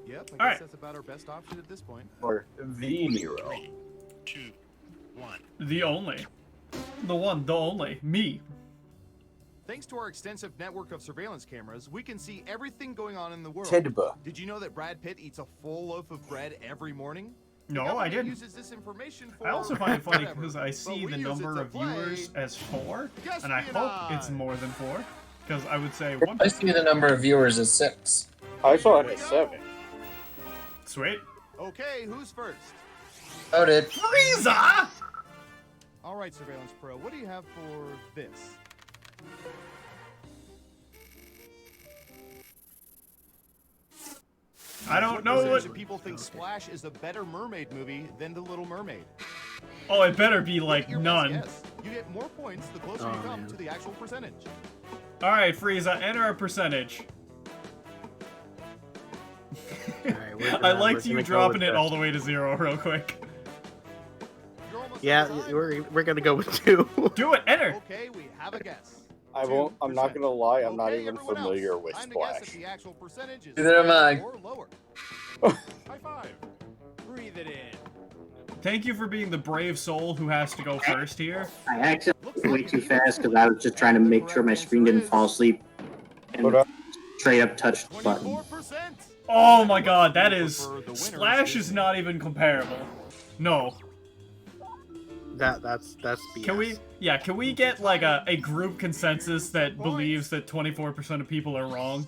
Yep, All I guess right. that's about our best option at this point. Or the Nero. 3, 2, 1. The only. The one, the only. Me. Thanks to our extensive network of surveillance cameras, we can see everything going on in the world. Tedba. Did you know that Brad Pitt eats a full loaf of bread every morning? The No, I government didn't. Uses this information for I also find it funny whatever, because I but see we the use it number to of play viewers as 4, and I hope it's Guesspionage. more than 4. Because I would say I see the number of viewers as 6. I saw it at 7. Sweet. Okay, who's first? Voted. Frieza! All right, Surveillance Pro, what do you have for this? I don't What know percentage what... of people think Splash is a better mermaid movie than The Little Mermaid? Oh, it better be like Your best none. guess. You get more points the closer you come to the actual percentage. Alright, Frieza, enter a percentage. I liked you dropping it all the way to 0 real quick. You're almost Yeah, out of time. we're gonna go with 2. Do it, enter! Okay, we have a guess. I won't. I'm not 2%. gonna lie. I'm not Okay, even everyone familiar else, with time to guess Splash. if the actual percentage is Neither am I. higher or lower. High five. Breathe it in. Thank you for being the brave soul who has to go first here. I accidentally went too fast because I was just trying to make sure my screen didn't fall asleep and straight up touched the button. 24%. Oh my god, that is... For the winners Splash is not even comparable. No. That's BS. Can we... Yeah, can we get like a group consensus that believes that 24% of people are wrong?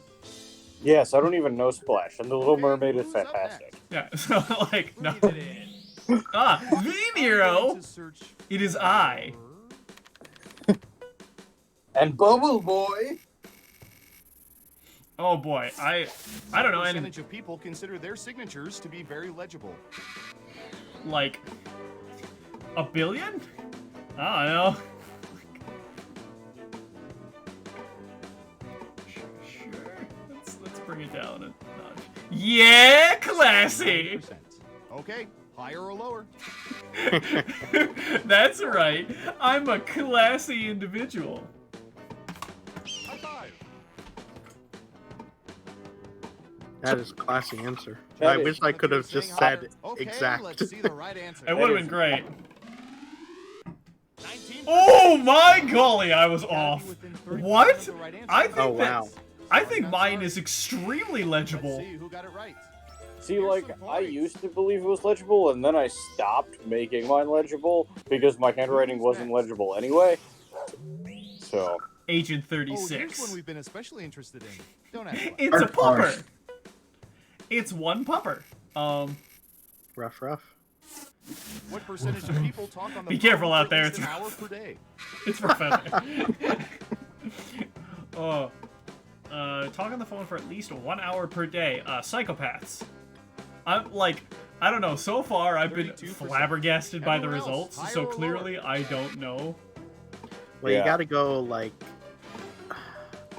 Yes, I don't even know Splash, and The Little Mermaid is fantastic. Yeah, so like, no. Breathe it in. Ah, the Nero! To search It is I. And Bubble Boy. Oh boy, I don't know, and percentage of people consider their signatures to be very legible. like... A billion? I don't know. Sure. Let's bring it down a notch. Yeah, classy! 20%. Okay, higher or lower? That's right. I'm a classy individual. High five. That is a classy answer. That I is- wish I could have just said Okay, exact. let's see the right answer. It would have been great. 19%. Oh my golly, I was Gotta be off. within 30% What? of the right answer. I think Oh, wow. I think mine is extremely Let's legible. see who got it right. See, like, I used to believe it was legible, and then I stopped making mine legible because my handwriting wasn't legible anyway. So, Agent Oh, here's 36. one we've been especially interested in. Don't ask why. It's a Arf, arf. pupper. It's one pupper. Rough. What percentage of people talk on the Be phone careful out for there, at least it's an hour rough. per day? It's prophetic. Talk on the phone for at least 1 hour per day. Psychopaths. I'm like, I don't know. So far, I've been 32%. flabbergasted by the Everyone else, results. higher So or clearly, I don't know. Well, Yeah. you gotta go like.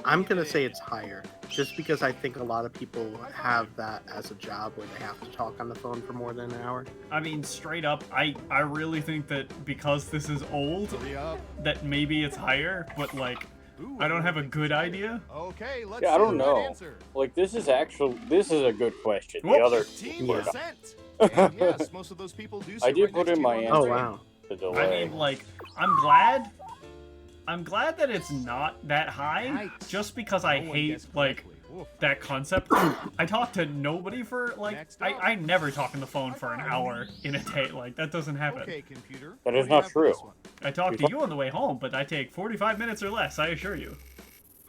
I'm gonna say it's higher, just because I think a lot of people have that as a job where they have to talk on the phone for more than an hour. I mean, straight up, I really think that because this is old, Hurry up. that maybe it's higher. But like, Ooh, I don't have a good idea. Okay, let's Yeah, I see don't the right know. answer. like, this is a good question. Whoop. The other 15%. And yes, most of those people do sit I did right put next in to my you on answer. Oh the wow. the I delay. mean, like, I'm glad that it's not that high, Right. just because I No one hate, guessed like, correctly. Oof. that concept. I talk to nobody for, like, Next up. I never talk on the phone for an hour in a day. Like, that doesn't happen. Okay, computer. That what is do you not have for true. this one? I talk to you on the way home, but I take 45 minutes or less, I assure you.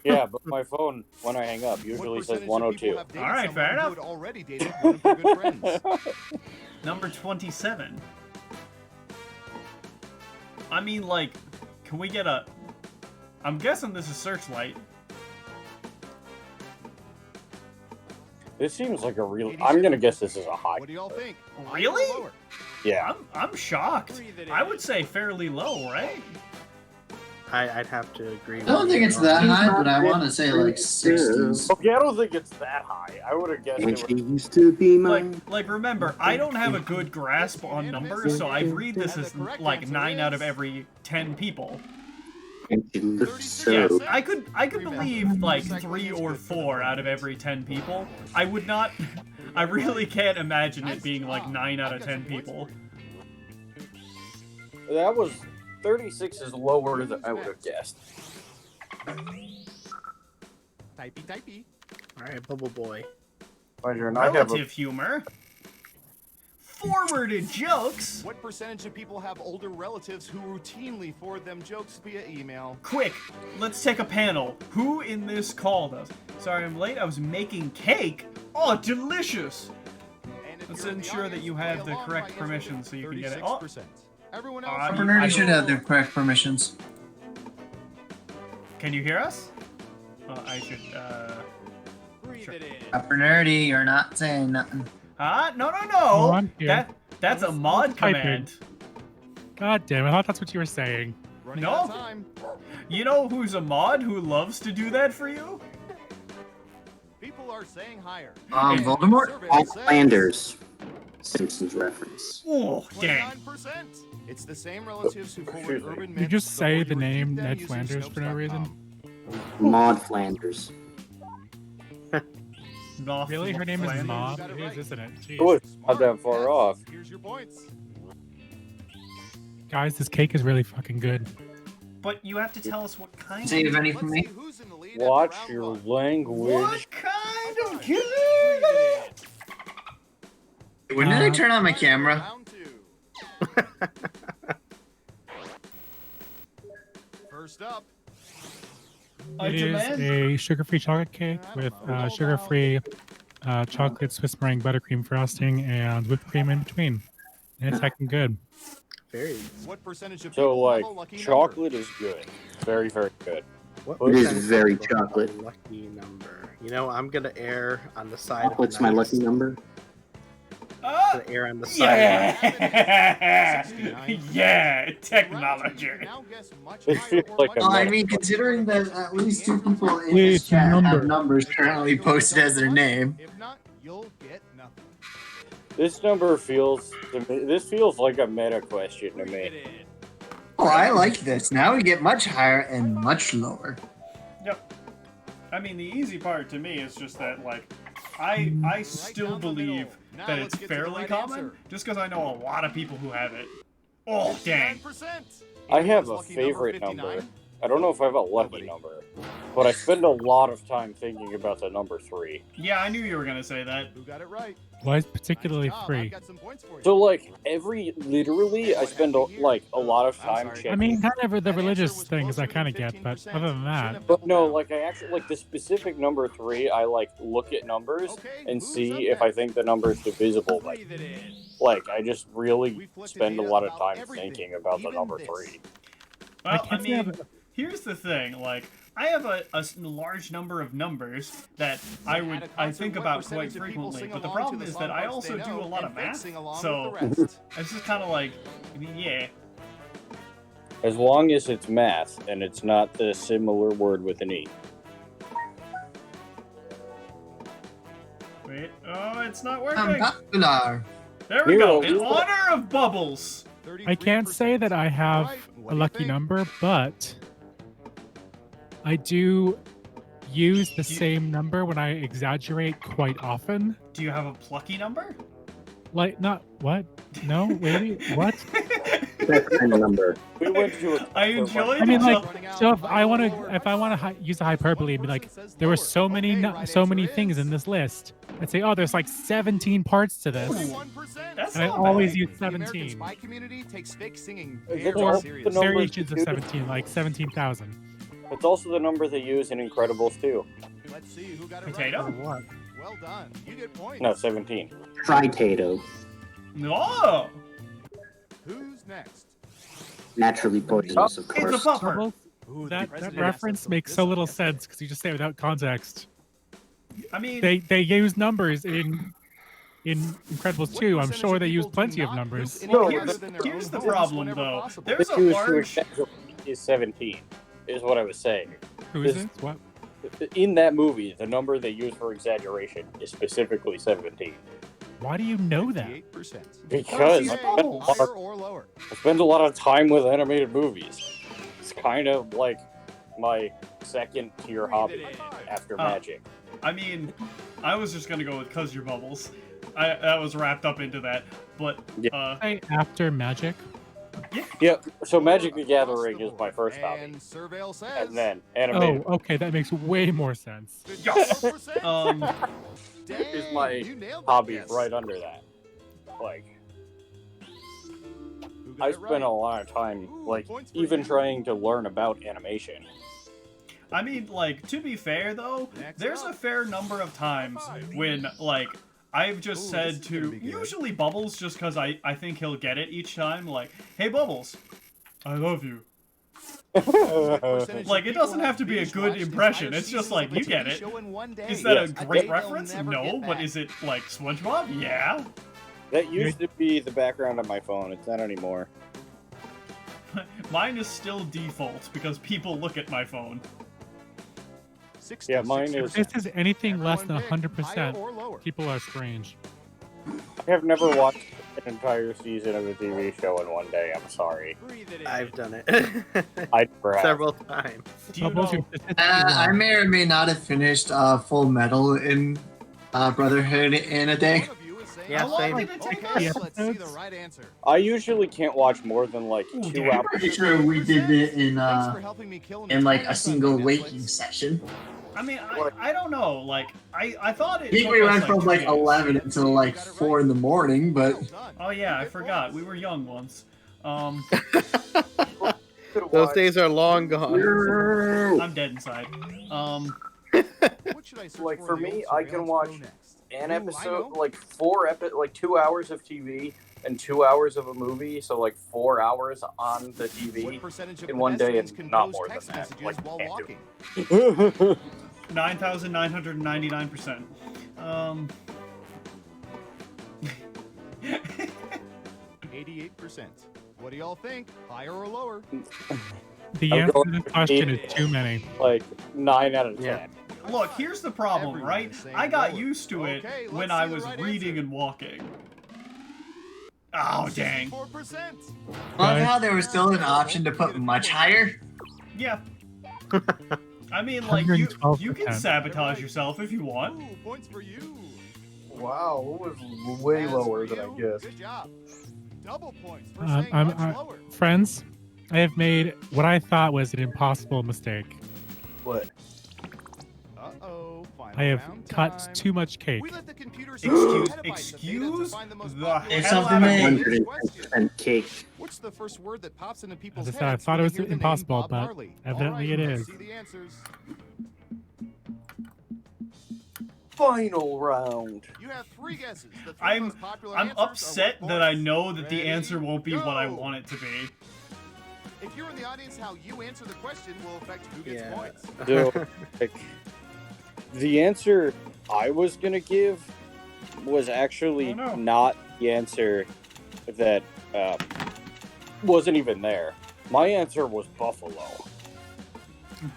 Yeah, but my phone, when I hang up, usually What says percentage of people 102. have dated All right, fair someone who enough. had already dated one of their good friends? Number 27. I mean, like, can we get a... I'm guessing this is Searchlight. This seems like a real. I'm gonna guess this is a high. What do y'all think? Really? Higher or lower? Yeah. I'm shocked. Breathe it I in. would say fairly low, right? I'd have to agree. I don't think it's that high, but I want to say like 60s. Okay, I don't think it's that high. I would have guessed And it she was. used to be mine. Like remember, I don't have a good grasp on numbers, so I read this as like 9 out of every 10 people. And she looked 36. Yes, so. I could believe like 3 or 4 out of every 10 people. I would not I really can't imagine it being like 9 out of 10 people. That was 36 is lower than I would have guessed. Typey. Alright, Bubble Boy. Pleasure, and I have a Relative humor. Forwarded jokes. What percentage of people have older relatives who routinely forward them jokes via email? Quick, let's take a panel. Who in this called us? Sorry I'm late, I was making cake. Oh, delicious. And if Let's you're in the ensure that audience, you play have the along correct by answering permissions so you can get it. Oh, 36%. Everyone else, I Nerdy should have don't- the correct permissions. Can you hear us? I should, breathe sure. it in. Upper Nerdy, you're not saying nothing. No. Oh, I'm here. That's a mod typing. command. God damn, I thought that's what you were saying. Running No. out of time. You know who's a mod who loves to do that for you? People are saying higher. Voldemort? Survey All says Flanders. Simpsons reference. Oh, dang. 29%. It's the same relatives who forward Excuse me. urban You myths. just The say more the you repeat name them Ned using Flanders for no Snopes.com. reason? Maud Flanders. Nothing Really? Her name is Flanders? Maud? got it It is, right. isn't it? Jeez. Good. Not that Smart. far Yes. off. Here's your points. Guys, this cake is really fucking good. But you have to tell us what kind Save of... any Let's for see me? who's in the lead after Watch round your one. language. What kind of Breathe cake? it in. When did I turn on my camera? Round two. First up. I It is demand... a sugar-free chocolate cake with sugar-free chocolate Swiss meringue buttercream frosting and whipped cream in between. And it's heckin' good. Very. What percentage of So, people like, have a lucky chocolate is good. Very, very good. What It is percentage very of people have a chocolate. Lucky number. You know, I'm gonna err on the side of What's the my nice. lucky number? Ah, Gonna err on the side. yeah! 69. Yeah, number? technology. You can now guess much It higher feels or like much a Well, I lower. mean, considering that at least 2 people in Wait, this chat number. have numbers currently posted as their name. If not, you'll get nothing. This number feels to me, this feels like a meta question to Breathe it me. in. Oh, I like this. Now we get much higher and much lower. Yep. I mean, the easy part to me is just that, like, I still down the believe middle. Now that let's it's get to the fairly right common, answer. just because I know a lot of people who have it. Oh, dang. 69%. I have Anyone's a lucky favorite 59? number. I don't know if I have a lucky number, but I spend a lot of time thinking about the number 3. Yeah, I knew you were gonna say that. Who got it right? Why is Nice particularly job. I've free? got some points for you. So, like, literally, I spend a lot of time I'm sorry. checking. I mean, kind of the That answer religious was things I closer kind of than get, but 15%. other than that, Should've But no, doubled like, I actually, like, the specific number 3, I, like, look at numbers Okay, and who's see up if I next? think the number is divisible. Breathe it in. Like, I just really We've collected spend a data lot of about time everything, thinking about the even number this. 3. Well, I can't say mean, here's the thing, like, I have a large number of numbers that I think about quite frequently, but the problem is that I also do a lot of math, so it's just kind of like, yeah. As long as it's math and it's not the similar word with an E. Wait, oh, it's not working. Unpopular. There we go. Nero, In honor of Bubbles. I can't say that I have Alright, what a do you lucky think? number, but I do use the You- same number when I exaggerate quite often. Do you have a plucky number? Like, not what? No, wait, what? That kind of number. We went to a I enjoy I mean, the like, so if I want to use a hyperbole and be like, there were so many things in this list, I'd say, oh, there's like 17 parts to this. 41%. That's And I not always bad. use The American 17. spy community takes fake singing It's very all seriously. the numbers Variations of too. 17, like 17,000. It's also the number they use in Incredibles 2. Let's see who got it Potato? Or what? right. Well done. You get points. No, 17. Tritato. No! Who's next? Naturally poisonous, of It's a course. puffer. Bubbles, Ooh, the that president reference has makes this so little episode. sense because you just say it without context. I mean, They use numbers in Incredibles What 2. I'm percentage sure of they use people do plenty of not numbers. hoop well, No, here's other than their the own homes problem, whenever though. possible? There's a The choose to large... exaggerate is 17, is what I was saying. Who is This- it? What? In that movie, the number they use for exaggeration is specifically 17. Why do you know that? 58%. Because He's I Okay, spend, a Bubbles. lot higher of, or lower. I spend a lot of time with animated movies. It's kind of like my second tier hobby after Oh. magic. I mean, I was just gonna go with "Cause Your Bubbles." That was wrapped up into that, but After Magic. Yeah, so Magic the Gathering is my first hobby. And Surveil says. And then animated Oh, okay, that makes way more sense. yes. is my hobby right under that. Like, I spent a lot of time, like, even trying to learn about animation. I mean, like, to be fair though, there's a fair number of times when, like, I've just said to, usually Bubbles, just because I think he'll get it each time, like, hey Bubbles, I love you. Like, it doesn't have to be a good impression, it's just like, you get it. Is that a great reference? No, but is it, like, SpongeBob? Yeah. That used to be the background of my phone, it's not anymore. Mine is still default, because people look at my phone. Yeah, mine is... If this is anything less than 100%, people are strange. I have never watched an entire season of a TV show in one day, I'm sorry. I've done it. I never have. Several times. Do you know... I may or may not have finished Full Metal in Brotherhood in a day. Yeah, How long same. did it take us? Let's see the right answer. I usually can't watch more than, like, Ooh, 2 damn. hours. Pretty sure we did it in Thanks for helping me kill in like a Netflix. single waking session. I mean, I don't know, like, I thought it I think took we us, went from like 2 days. 11 until like 4 in the morning, but Oh yeah, I forgot, we were young once. Those days are long gone. I'm dead inside. What should I search Like, for the me, old I can Surveillance watch Pro next? an Ooh, I episode, know. like 2 hours of TV and 2 hours of a movie, so like 4 hours on the What TV percentage of in one day pedestrians and compose not more than text that. messages Like, while can't walking? do it. 9,999%. 88%. What do y'all think? Higher or lower? The I'm answer going to this for question 80. is too many. Like 9 out of 10. Yeah. Look, here's the problem, Everyone right? is saying I got lower. used to it Okay, when let's I see the was right reading answer. and walking. Oh, dang. 4%. I love how there was still an option to put much higher. Yeah. I mean, like, you can 112%. sabotage yourself if you want. Ooh, points for you. Wow, it was As for you, Good job. Double points for saying much lower. Friends, I have made what I thought was an impossible mistake. What? Uh-oh. Final I have round cut time. too much cake. We let the computer Excuse find the most the popular hell something out of made- me. 110% cake. What's the first word that pops into people's As I heads? said, I thought when it was they hear the name impossible, Bob but Marley? evidently All right, it let's is. see the answers. Final round. You have 3 guesses. The 3 I'm most popular answers upset are that I points. know that the Ready, answer won't be what I go. want it to be. If you're in the audience, how you answer the question will affect who gets Yeah. points. So, like, the answer I was gonna give was actually Oh, no. not the answer that wasn't even there. My answer was Buffalo.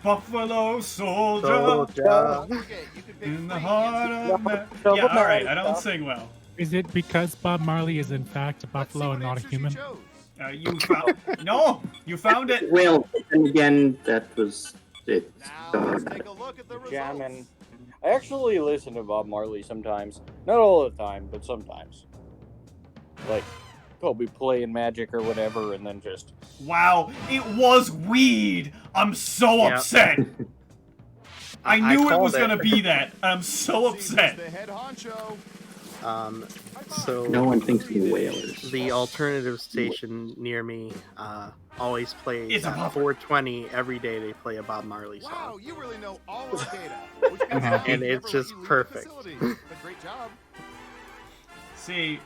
Buffalo soldier Don't forget, you can pick in the 3 heart answers. of man. Yeah, alright, I don't sing well. Is it because Bob Marley is in fact a Let's see buffalo what and not a answers you human? chose. You found... No! You found it! Well, and again, that was it. Now let's take a look at the results. Jamming. I actually listen to Bob Marley sometimes. Not all the time, but sometimes. Like, I'll be playing Magic or whatever, and then just... Wow, it was weed! I'm so Yeah. upset! I knew it called was gonna be that. I'm so Caesar's upset. the head honcho. So No one thinks we're whalers. the alternative station near me always plays It's a at buffer. 4:20 every day. They play a Bob Marley song. Wow, you really know all our data. Which means happy. I'll And never it's let just you leave the perfect. facility. But great job. See,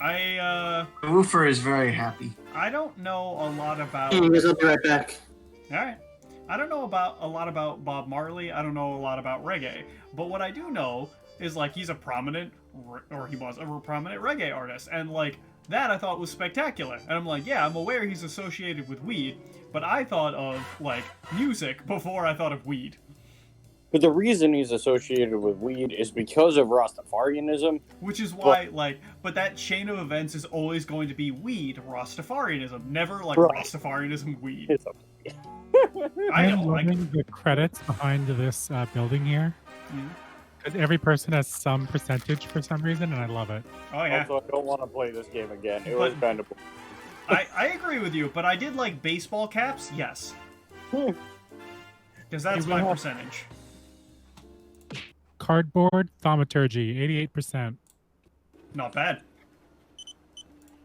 I Woofer is very happy. don't know a lot about... Hey, guys, I'll be right back. Alright. I don't know a lot about Bob Marley. I don't know a lot about reggae. But what I do know is, like, he's a prominent, or he was a prominent reggae artist. And, like, that I thought was spectacular. And I'm like, yeah, I'm aware he's associated with weed. But I thought of, like, music before I thought of weed. But the reason he's associated with weed is because of Rastafarianism. Which is why, like, but that chain of events is always going to be weed, Rastafarianism. Never, like, Right. Rastafarianism, weed. It's I I'm know, like... loving the credits behind this building here. Mhm. Because every person has some percentage for some reason, and I love it. Oh yeah. Also, I don't want to play this game again. It was kind of. I agree with you, but I did like baseball caps, yes. Because that's my percentage. Cardboard thaumaturgy, 88%. Not bad.